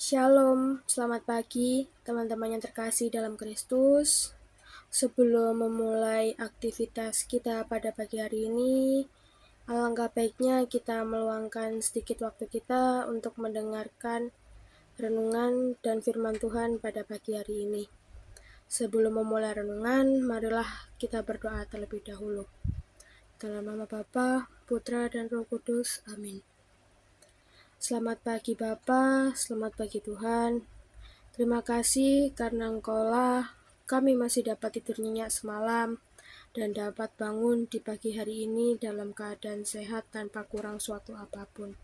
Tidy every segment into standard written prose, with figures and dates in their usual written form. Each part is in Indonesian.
Shalom, selamat pagi teman-teman yang terkasih dalam Kristus. Sebelum memulai aktivitas kita pada pagi hari ini, alangkah baiknya kita meluangkan sedikit waktu kita untuk mendengarkan renungan dan firman Tuhan pada pagi hari ini. Sebelum memulai renungan, marilah kita berdoa terlebih dahulu. Dalam nama Bapa, Putra, dan Roh Kudus. Amin. Selamat pagi Bapa, selamat pagi Tuhan. Terima kasih karena Engkaulah kami masih dapat tidur nyenyak semalam dan dapat bangun di pagi hari ini dalam keadaan sehat tanpa kurang suatu apapun.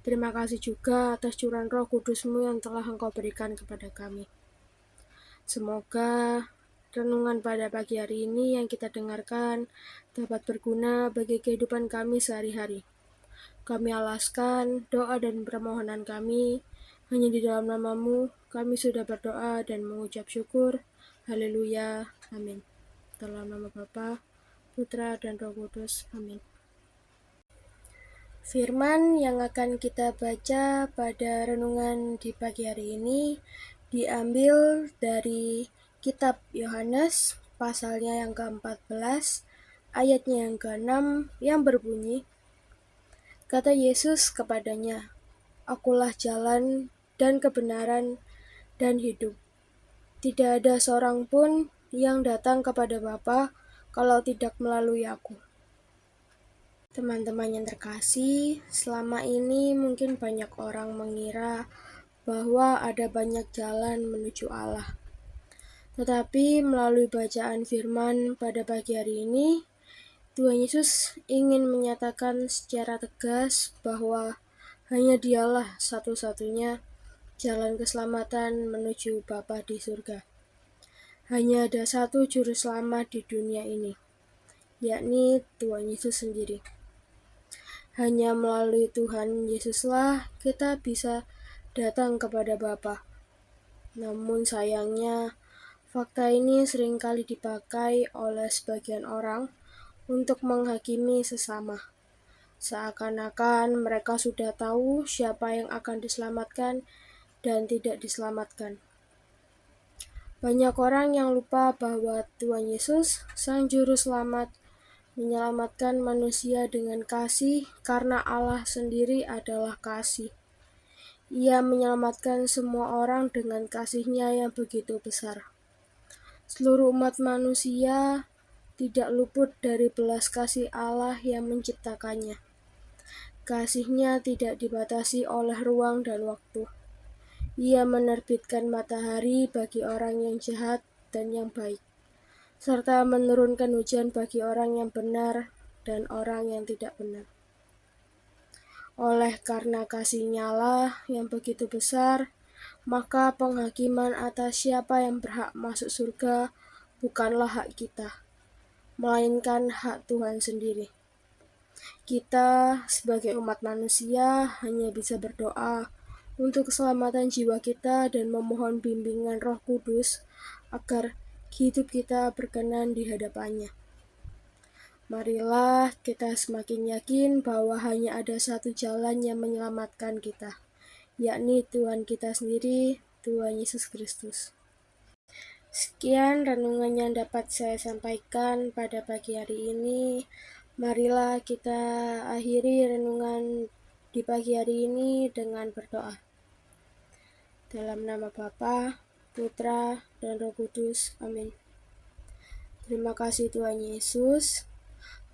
Terima kasih juga atas curahan Roh Kudus-Mu yang telah Engkau berikan kepada kami. Semoga renungan pada pagi hari ini yang kita dengarkan dapat berguna bagi kehidupan kami sehari-hari. Kami alaskan doa dan permohonan kami hanya di dalam nama-Mu. Kami sudah berdoa dan mengucap syukur. Haleluya. Amin. Dalam nama Bapa, Putra, dan Roh Kudus. Amin. Firman yang akan kita baca pada renungan di pagi hari ini diambil dari kitab Yohanes, pasalnya yang ke-14, ayatnya yang ke-6 yang berbunyi, kata Yesus kepadanya, "Akulah jalan dan kebenaran dan hidup. Tidak ada seorang pun yang datang kepada Bapa kalau tidak melalui aku." Teman-teman yang terkasih, selama ini mungkin banyak orang mengira bahwa ada banyak jalan menuju Allah. Tetapi melalui bacaan firman pada pagi hari ini, Tuhan Yesus ingin menyatakan secara tegas bahwa hanya Dialah satu-satunya jalan keselamatan menuju Bapa di surga. Hanya ada satu juru selamat di dunia ini, yakni Tuhan Yesus sendiri. Hanya melalui Tuhan Yesuslah kita bisa datang kepada Bapa. Namun sayangnya, fakta ini seringkali dipakai oleh sebagian orang untuk menghakimi sesama. Seakan-akan mereka sudah tahu siapa yang akan diselamatkan dan tidak diselamatkan. Banyak orang yang lupa bahwa Tuhan Yesus, Sang Juru Selamat, menyelamatkan manusia dengan kasih karena Allah sendiri adalah kasih. Ia menyelamatkan semua orang dengan kasih-Nya yang begitu besar. Seluruh umat manusia tidak luput dari belas kasih Allah yang menciptakannya. Kasih-Nya tidak dibatasi oleh ruang dan waktu. Ia menerbitkan matahari bagi orang yang jahat dan yang baik, serta menurunkan hujan bagi orang yang benar dan orang yang tidak benar. Oleh karena kasih-Nya lah yang begitu besar, maka penghakiman atas siapa yang berhak masuk surga bukanlah hak kita, melainkan hak Tuhan sendiri. Kita sebagai umat manusia hanya bisa berdoa untuk keselamatan jiwa kita dan memohon bimbingan Roh Kudus agar hidup kita berkenan di hadapan-Nya. Marilah kita semakin yakin bahwa hanya ada satu jalan yang menyelamatkan kita, yakni Tuhan kita sendiri, Tuhan Yesus Kristus. Sekian renungan yang dapat saya sampaikan pada pagi hari ini. Marilah kita akhiri renungan di pagi hari ini dengan berdoa. Dalam nama Bapa, Putra, dan Roh Kudus. Amin. Terima kasih Tuhan Yesus,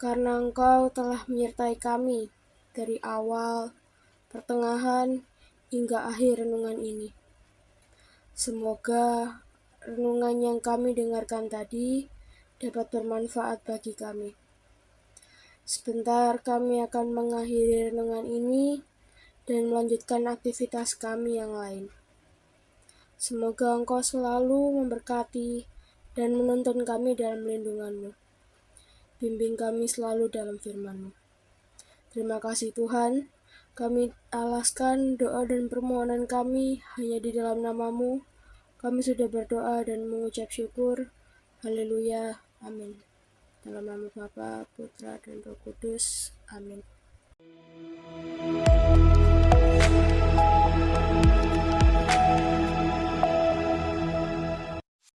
karena Engkau telah menyertai kami dari awal, pertengahan, hingga akhir renungan ini. Semoga renungan yang kami dengarkan tadi dapat bermanfaat bagi kami. Sebentar kami akan mengakhiri renungan ini dan melanjutkan aktivitas kami yang lain. Semoga Engkau selalu memberkati dan menuntun kami dalam lindungan-Mu. Bimbing kami selalu dalam firman-Mu. Terima kasih Tuhan, kami alaskan doa dan permohonan kami hanya di dalam nama-Mu. Kami sudah berdoa dan mengucap syukur. Haleluya. Amin. Dalam nama Bapa, Putra, dan Roh Kudus. Amin.